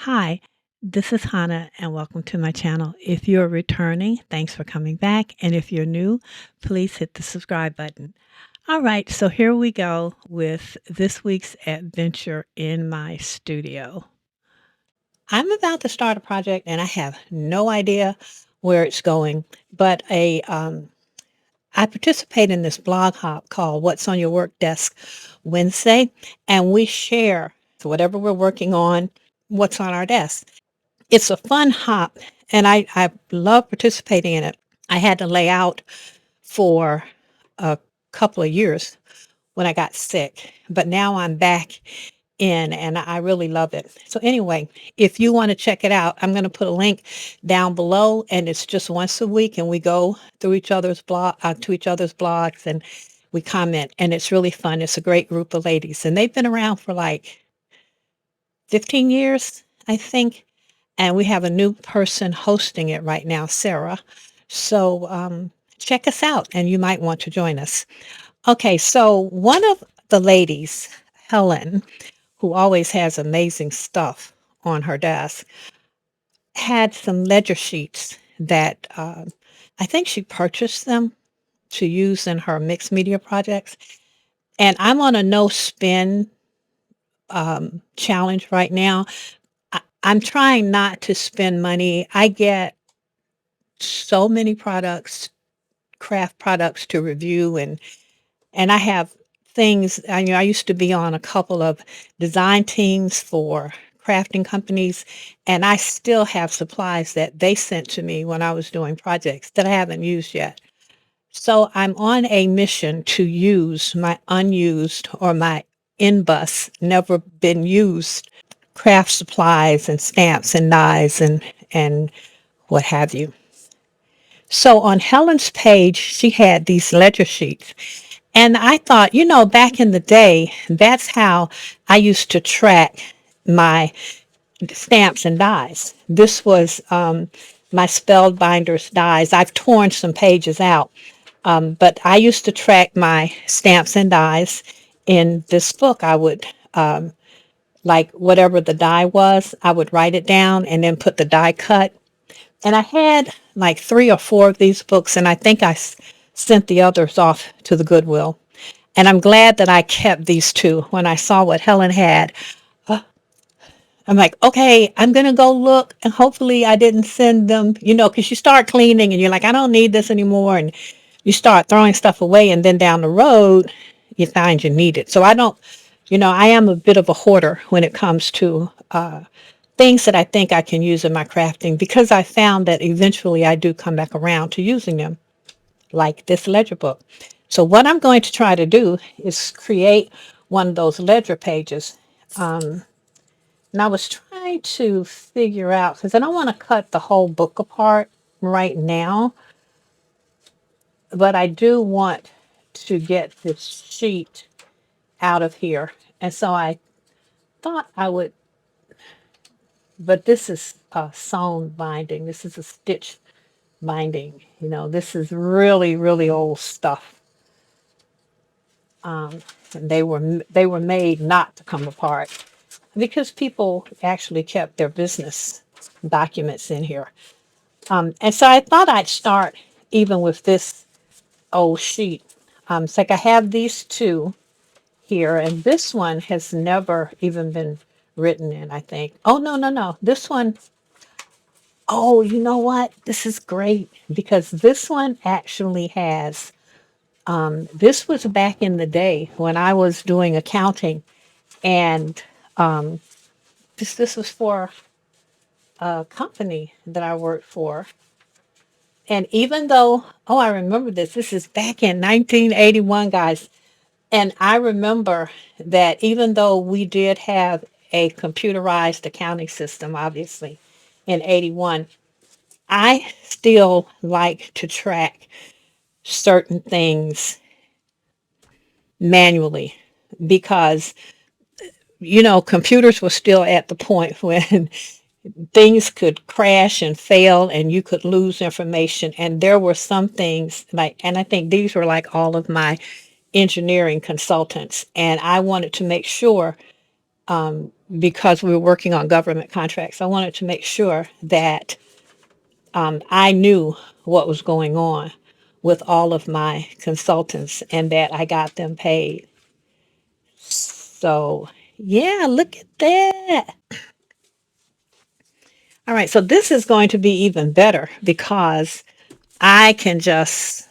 Hi, this is Hannah, and welcome to my channel. If you're returning, thanks for coming back. And if you're new, please hit the subscribe button. All right, so here we go with this week's adventure in my studio. I'm about to start a project and I have no idea where it's going, but I participate in this blog hop called What's on Your Work Desk Wednesday, and we share whatever we're working on, what's on our desk. It's a fun hop, and I love participating in it. I had to lay out for a couple of years when I got sick, but now I'm back in and I really love it. So anyway, if you want to check it out, I'm going to put a link down below, and it's just once a week and we go through each other's to each other's blogs, and we comment, and it's really fun. It's a great group of ladies and they've been around for like 15 years, I think. And we have a new person hosting it right now, Sarah. So check us out and you might want to join us. Okay, so one of the ladies, Helen, who always has amazing stuff on her desk, had some ledger sheets that I think she purchased them to use in her mixed media projects. And I'm on a no spin challenge right now. I'm trying not to spend money. I get so many products, craft products to review, and I have things. I used to be on a couple of design teams for crafting companies, and I still have supplies that they sent to me when I was doing projects that I haven't used yet. So I'm on a mission to use my unused or my in bus, never been used craft supplies and stamps and dies and what have you. So on Helen's page, she had these ledger sheets. And I thought, back in the day, that's how I used to track my stamps and dies. This was my Spellbinders dies. I've torn some pages out, but I used to track my stamps and dies in this book. I would, like whatever the die was, I would write it down and then put the die cut. And I had like 3 or 4 of these books, and I think sent the others off to the Goodwill. And I'm glad that I kept these 2. When I saw what Helen had, uh, I'm like, okay, I'm going to go look, and hopefully I didn't send them, because you start cleaning and you're like, I don't need this anymore. And you start throwing stuff away, and then down the road, you find you need it. So I don't, I am a bit of a hoarder when it comes to things that I think I can use in my crafting, because I found that eventually I do come back around to using them, like this ledger book. So what I'm going to try to do is create one of those ledger pages. And I was trying to figure out, because I don't want to cut the whole book apart right now, but I do want to get this sheet out of here. And so I thought I would, but this is a sewn binding. This is a stitch binding. This is really, really old stuff. And they were made not to come apart because people actually kept their business documents in here. And so I thought I'd start even with this old sheet. It's like I have these 2 here, and this one has never even been written in, I think. Oh, no, no, no. This one, oh, you know what? This is great because this one actually has, this was back in the day when I was doing accounting, and this was for a company that I worked for. And even though, oh, I remember this is back in 1981, guys. And I remember that even though we did have a computerized accounting system, obviously, in 81, I still like to track certain things manually because, computers were still at the point when things could crash and fail and you could lose information. And there were some things like, and I think these were like all of my engineering consultants. And I wanted to make sure because we were working on government contracts. I wanted to make sure that I knew what was going on with all of my consultants and that I got them paid. So, yeah, look at that. All right, so this is going to be even better because I can just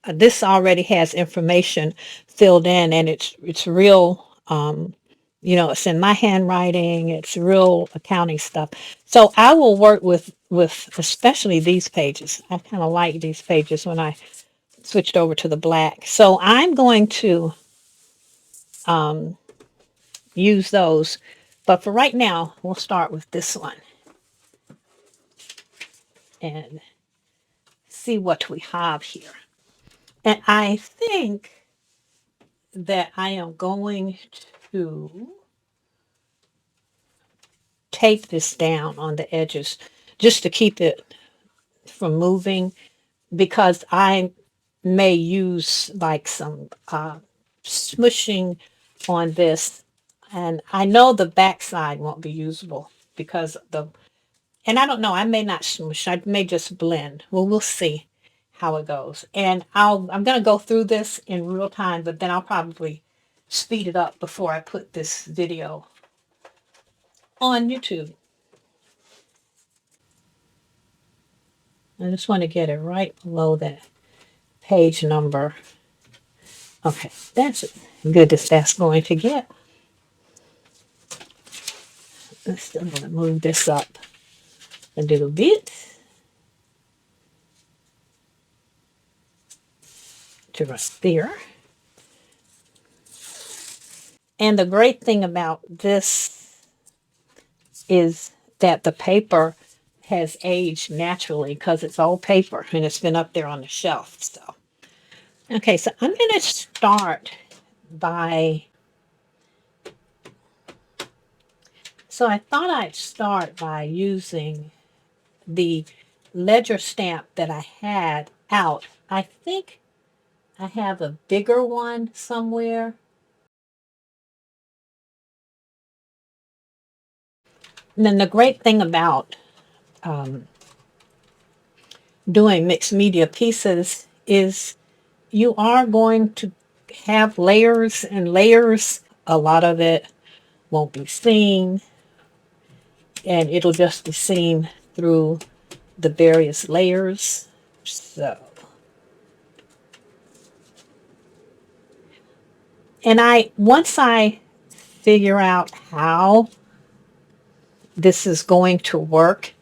this already has information filled in and it's real it's in my handwriting, it's real accounting stuff. So I will work with especially these pages. I kind of like these pages when I switched over to the black. So I'm going to use those. But for right now, we'll start with this one and see what we have here. And I think that I am going to tape this down on the edges just to keep it from moving because I may use like some smushing on this, and I know the backside won't be usable because and I don't know, I may not smush, I may just blend. Well, we'll see how it goes. And I'm going to go through this in real time, but then I'll probably speed it up before I put this video on YouTube. I just want to get it right below that page number. Okay, that's as good as that's going to get. I'm still going to move this up a little bit to right there. And the great thing about this is that the paper has aged naturally because it's old paper and it's been up there on the shelf. So, okay, so I'm going to start by, so I thought I'd start by using the ledger stamp that I had out. I think I have a bigger one somewhere. And then the great thing about doing mixed media pieces is you are going to have layers and layers. A lot of it won't be seen, and it'll just be seen through the various layers. So, and once I figure out how this is going to work,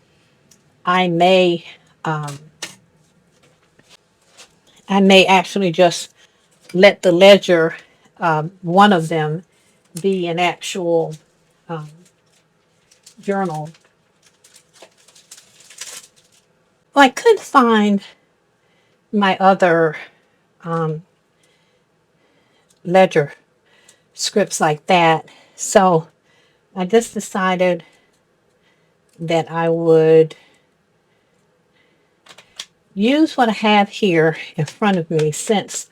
I may actually just let the ledger, one of them, be an actual journal. Well, I could find my other ledger scripts like that. So I just decided that I would use what I have here in front of me since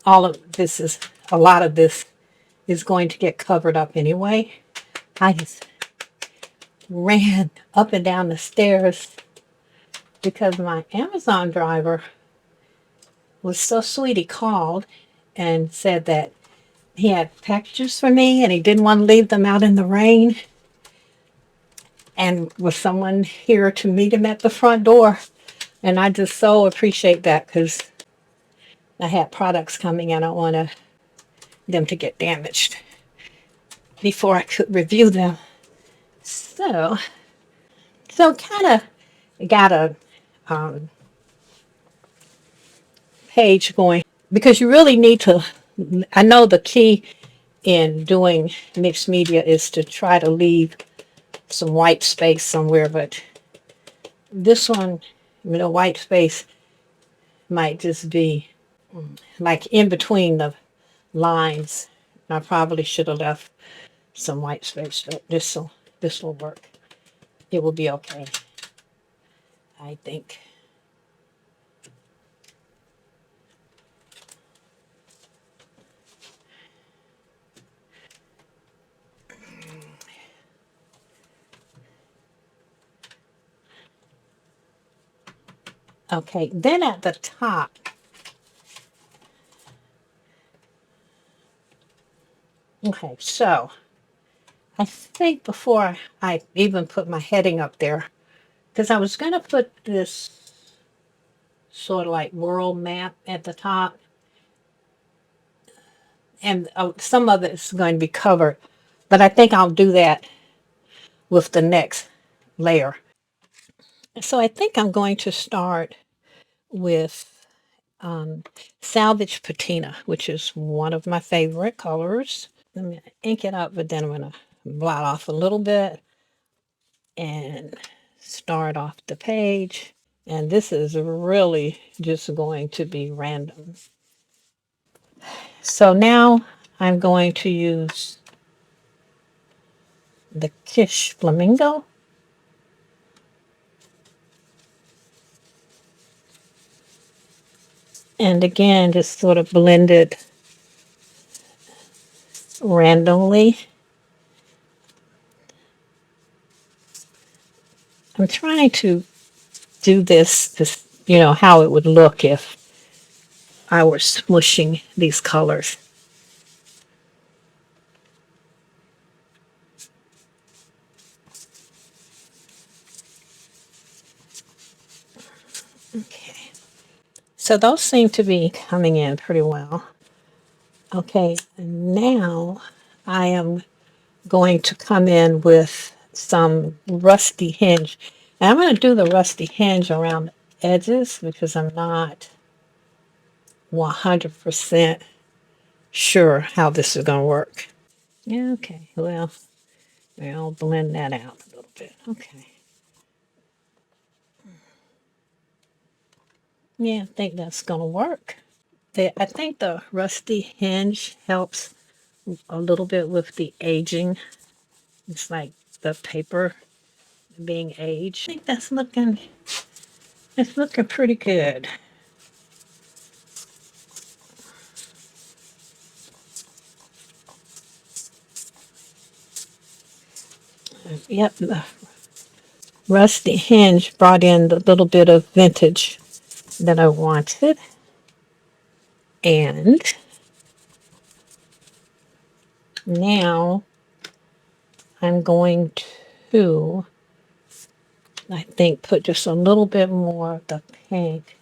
a lot of this is going to get covered up anyway. I just ran up and down the stairs because my Amazon driver was so sweet. He called and said that he had packages for me and he didn't want to leave them out in the rain. And was someone here to meet him at the front door? And I just so appreciate that because I had products coming and I don't want them to get damaged before I could review them. So kind of got a page going because you really need to. I know the key in doing mixed media is to try to leave some white space somewhere, but this one, white space might just be like in between the lines. I probably should have left some white space, but this will work. It will be okay, I think. Okay, then at the top, okay, so I think before I even put my heading up there, because I was going to put this sort of like world map at the top, and some of it's going to be covered, but I think I'll do that with the next layer. So I think I'm going to start with Salvage Patina, which is one of my favorite colors. Let me ink it up, but then I'm going to blot off a little bit and start off the page. And this is really just going to be random. So now I'm going to use the Kish Flamingo. And again, just sort of blend it randomly. I'm trying to do this, how it would look if I were smushing these colors. Okay. So those seem to be coming in pretty well. Okay, now I am going to come in with some rusty hinge. And I'm going to do the rusty hinge around the edges because I'm not 100% sure how this is going to work. Yeah, okay, well, I'll blend that out a little bit. Okay. Yeah, I think that's going to work. I think the rusty hinge helps a little bit with the aging. It's like the paper being aged. I think it's looking pretty good. Yep, the rusty hinge brought in the little bit of vintage that I wanted. And now I'm going to, I think, put just a little bit more of the pink.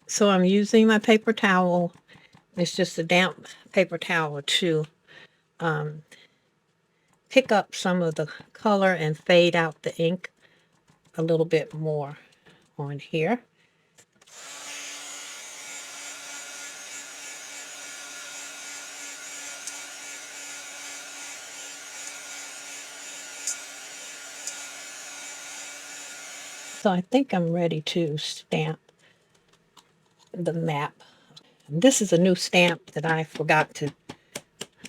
So I'm using my paper towel. It's just a damp paper towel to pick up some of the color and fade out the ink a little bit more on here. So I think I'm ready to stamp the map. This is a new stamp that I forgot to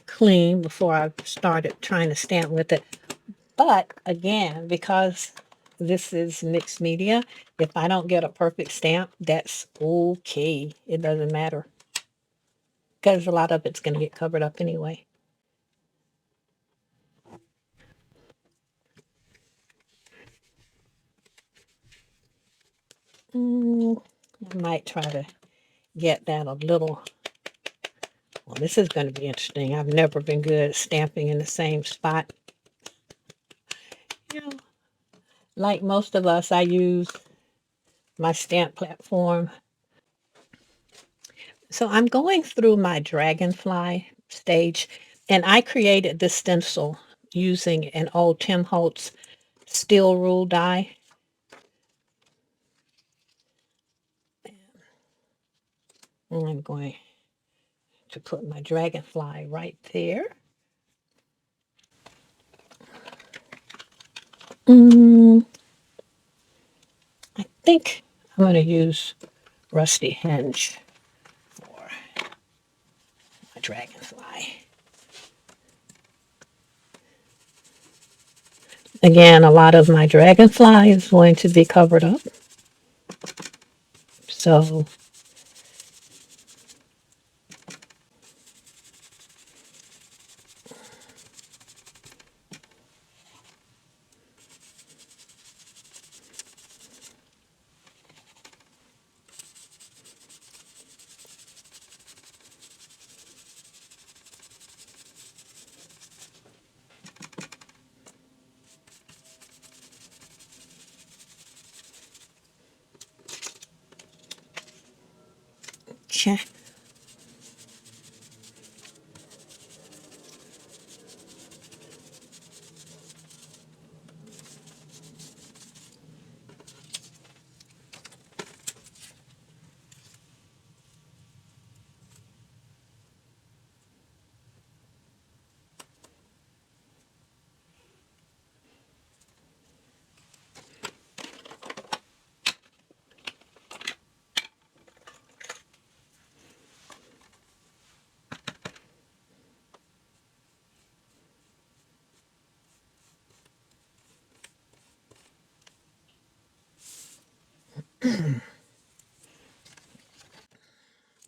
clean before I started trying to stamp with it. But again, because this is mixed media, if I don't get a perfect stamp, that's okay. It doesn't matter because a lot of it's going to get covered up anyway. I might try to get that a little. Well, this is going to be interesting. I've never been good at stamping in the same spot. You know, like most of us, I use my stamp platform. So I'm going through my dragonfly stage, and I created this stencil using an old Tim Holtz steel rule die. And I'm going to put my dragonfly right there. I think I'm going to use Rusty Hinge for my dragonfly. Again, a lot of my dragonfly is going to be covered up. So Okay.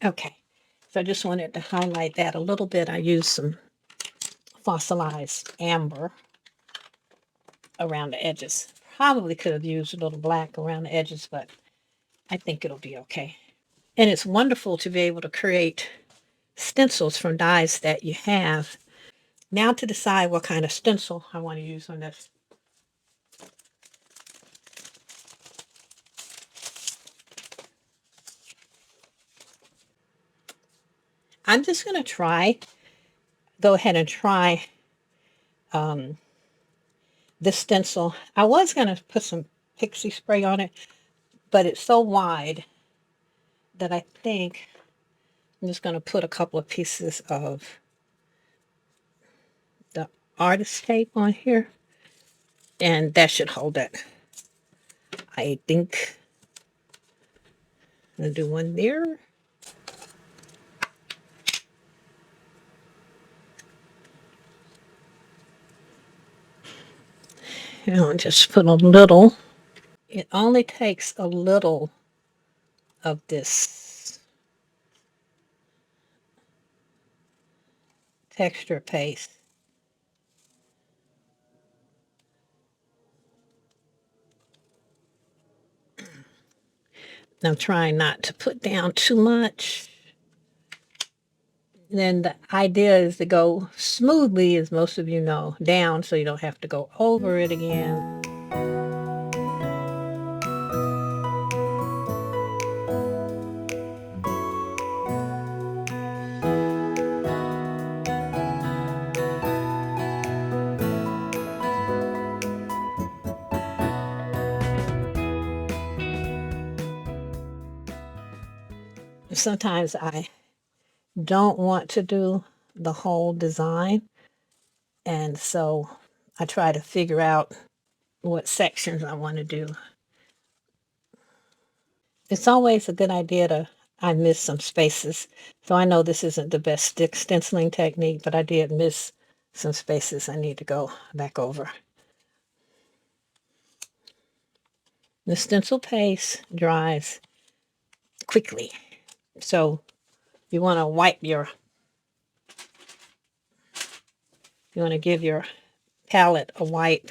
Okay. So I just wanted to highlight that a little bit. I used some fossilized amber around the edges. Probably could have used a little black around the edges, but I think it'll be okay. And it's wonderful to be able to create stencils from dies that you have. Now to decide what kind of stencil I want to use on this. I'm just going to go ahead and try this stencil. I was going to put some pixie spray on it, but it's so wide that I think I'm just going to put a couple of pieces of the artist tape on here, and that should hold it. I think I'm going to do one there. And I'll just put a little. It only takes a little of this texture paste. I'm trying not to put down too much. Then the idea is to go smoothly, as most of you know, down so you don't have to go over it again. Sometimes I don't want to do the whole design, and so I try to figure out what sections I want to do. It's always a good idea I missed some spaces. So I know this isn't the best stenciling technique, but I did miss some spaces I need to go back over. The stencil paste dries quickly. So you want to you want to give your palette a wipe.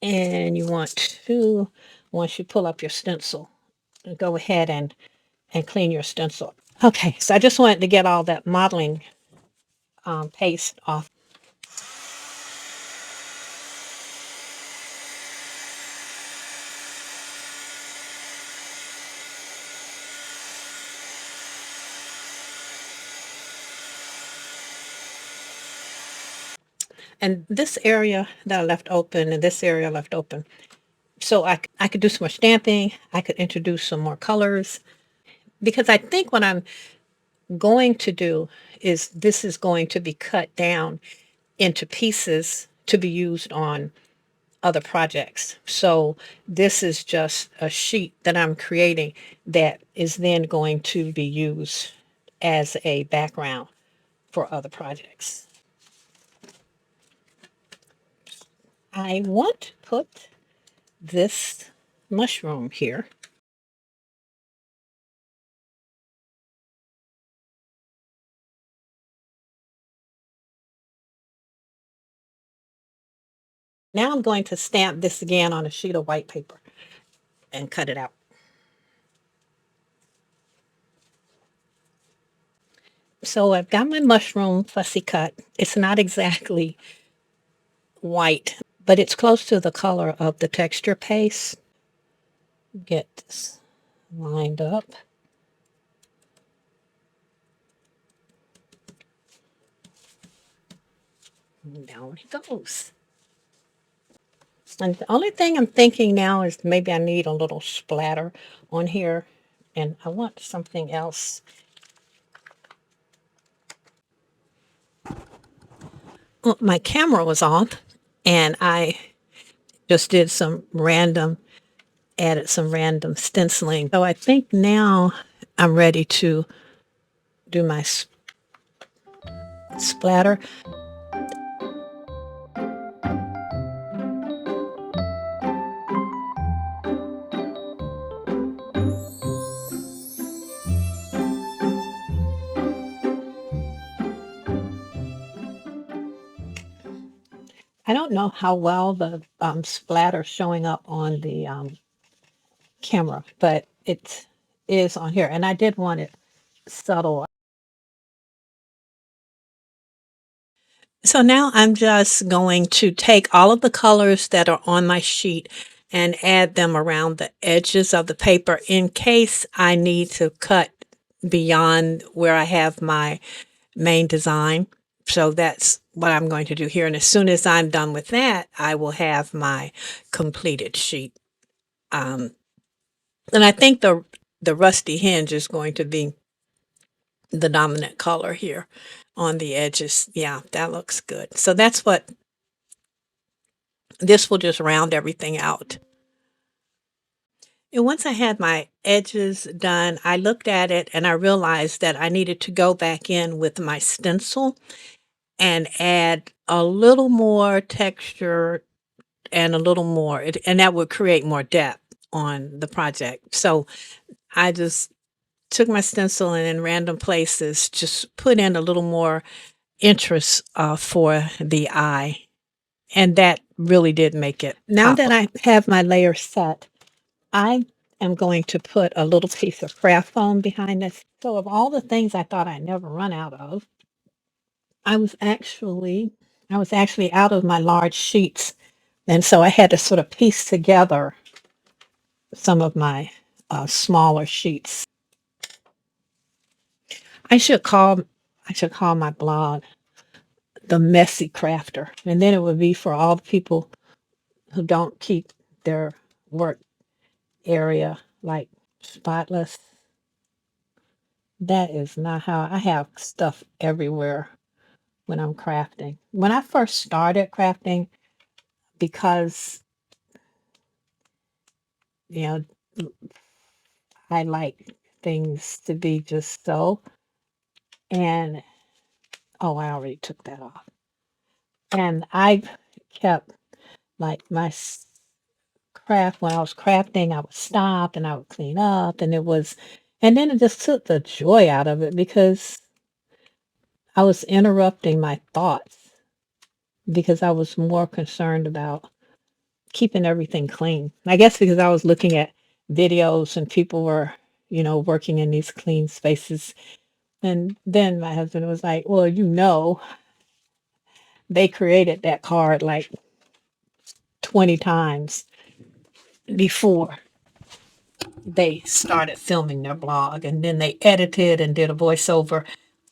And you want to, once you pull up your stencil, go ahead and clean your stencil. Okay, so I just wanted to get all that modeling paste off. And this area that I left open and this area left open. So I could do some more stamping. I could introduce some more colors. Because I think what I'm going to do is this is going to be cut down into pieces to be used on other projects. So this is just a sheet that I'm creating that is then going to be used as a background for other projects. I want to put this mushroom here. Now I'm going to stamp this again on a sheet of white paper and cut it out. So I've got my mushroom fussy cut. It's not exactly white, but it's close to the color of the texture paste. get this lined up. And down it goes. And the only thing I'm thinking now is maybe I need a little splatter on here, and I want something else. Well, my camera was off, and I just did added some random stenciling. So I think now I'm ready to do my splatter. I don't know how well the splatter's showing up on the camera, but it is on here. And I did want it subtle. So now I'm just going to take all of the colors that are on my sheet and add them around the edges of the paper in case I need to cut beyond where I have my main design. So that's what I'm going to do here. And as soon as I'm done with that, I will have my completed sheet. And I think the rusty hinge is going to be the dominant color here on the edges. Yeah, that looks good. So that's what this will just round everything out. And once I had my edges done, I looked at it and I realized that I needed to go back in with my stencil and add a little more texture and a little more, and that would create more depth on the project. So I just took my stencil and in random places just put in a little more interest for the eye. And that really did make it. Now that I have my layer set, I am going to put a little piece of craft foam behind this. So of all the things I thought I'd never run out of, I was actually I was actually out of my large sheets. And so I had to sort of piece together some of my smaller sheets. I should call I should call my blog the Messy Crafter, and then it would be for all the people who don't keep their work area like spotless. That is not how I have stuff everywhere when I'm crafting. When I first started crafting, because you know I like things to be just so, and oh, I already took that off. And I've kept like my craft when I was crafting, I would stop and I would clean up, and then it just took the joy out of it because I was interrupting my thoughts because I was more concerned about keeping everything clean. I guess because I was looking at videos and people were, working in these clean spaces. And then my husband was like, well, they created that card like 20 times before they started filming their blog. And then they edited and did a voiceover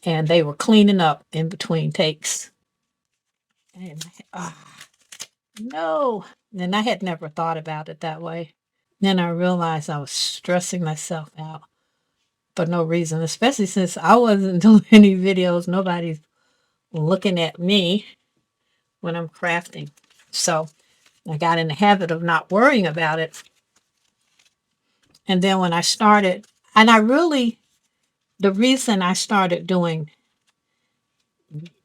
and they were cleaning up in between takes. And no. And I had never thought about it that way. Then I realized I was stressing myself out for no reason, especially since I wasn't doing any videos. Nobody's looking at me when I'm crafting. So I got in the habit of not worrying about it. And then when I started, and the reason I started doing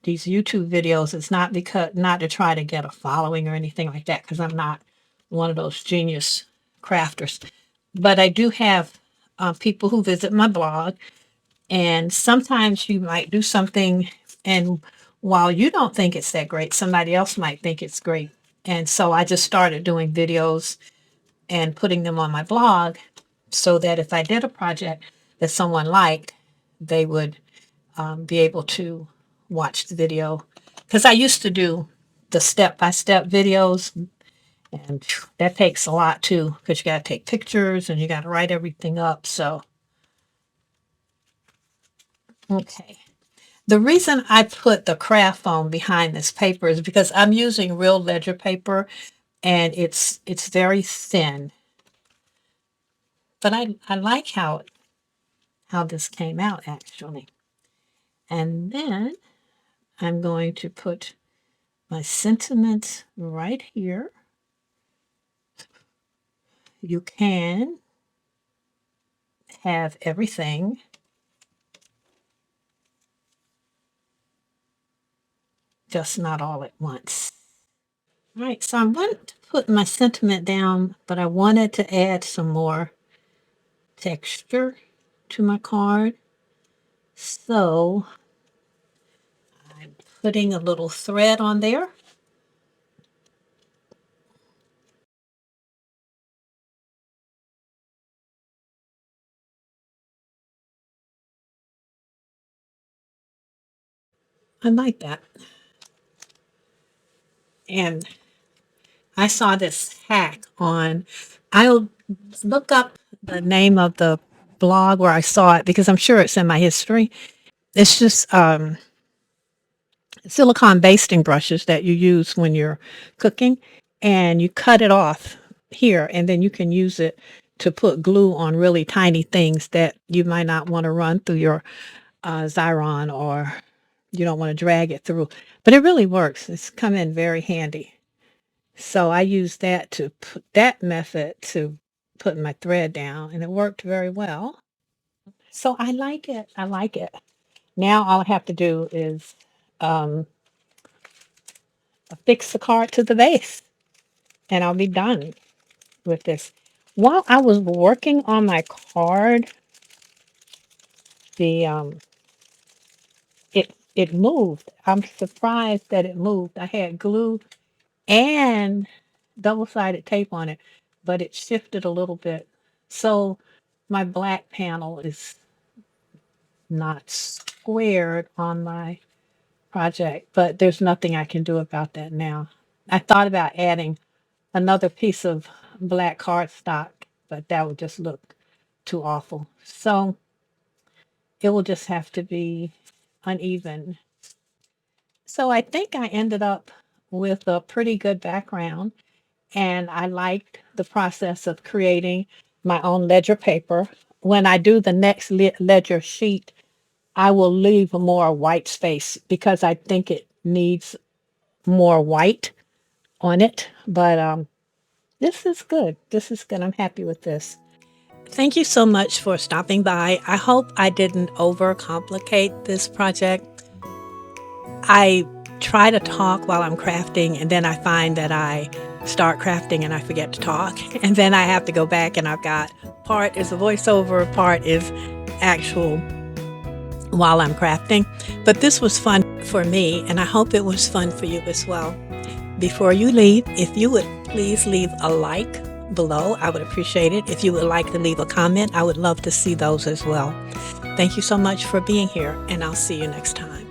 these YouTube videos is not to try to get a following or anything like that, because I'm not one of those genius crafters. But I do have people who visit my blog, and sometimes you might do something, and while you don't think it's that great, somebody else might think it's great. And so I just started doing videos and putting them on my blog so that if I did a project that someone liked, they would be able to watch the video. Because I used to do the step-by-step videos, And that takes a lot too, because you got to take pictures and you got to write everything up. So, okay. The reason I put the craft foam behind this paper is because I'm using real ledger paper and it's very thin. But I like how this came out actually. And then I'm going to put my sentiments right here. You can have everything, just not all at once. All right, so I want to put my sentiment down, but I wanted to add some more texture to my card. So I'm putting a little thread on there. I like that. And I saw this hack on, I'll look up the name of the blog where I saw it because I'm sure it's in my history. It's just silicone basting brushes that you use when you're cooking, and you cut it off here, and then you can use it to put glue on really tiny things that you might not want to run through your Xyron, or you don't want to drag it through. But it really works. It's come in very handy. So I used that to put that method to put my thread down, and it worked very well. So I like it. I like it. Now all I have to do is um, affix the card to the base, and I'll be done with this. While I was working on my card, the it moved. I'm surprised that it moved. I had glue and double-sided tape on it, but it shifted a little bit. So my black panel is not squared on my project, but there's nothing I can do about that now. I thought about adding another piece of black cardstock, but that would just look too awful. So it will just have to be uneven. So I think I ended up with a pretty good background, and I liked the process of creating my own ledger paper. When I do the next ledger sheet, I will leave more white space because I think it needs more white on it. But this is good. This is good. I'm happy with this. Thank you so much for stopping by. I hope I didn't overcomplicate this project. I try to talk while I'm crafting, and then I find that I start crafting and I forget to talk. And then I have to go back, and I've got part is a voiceover, part is actual while I'm crafting. But this was fun for me, and I hope it was fun for you as well. Before you leave, if you would please leave a like below, I would appreciate it. If you would like to leave a comment, I would love to see those as well. Thank you so much for being here, and I'll see you next time.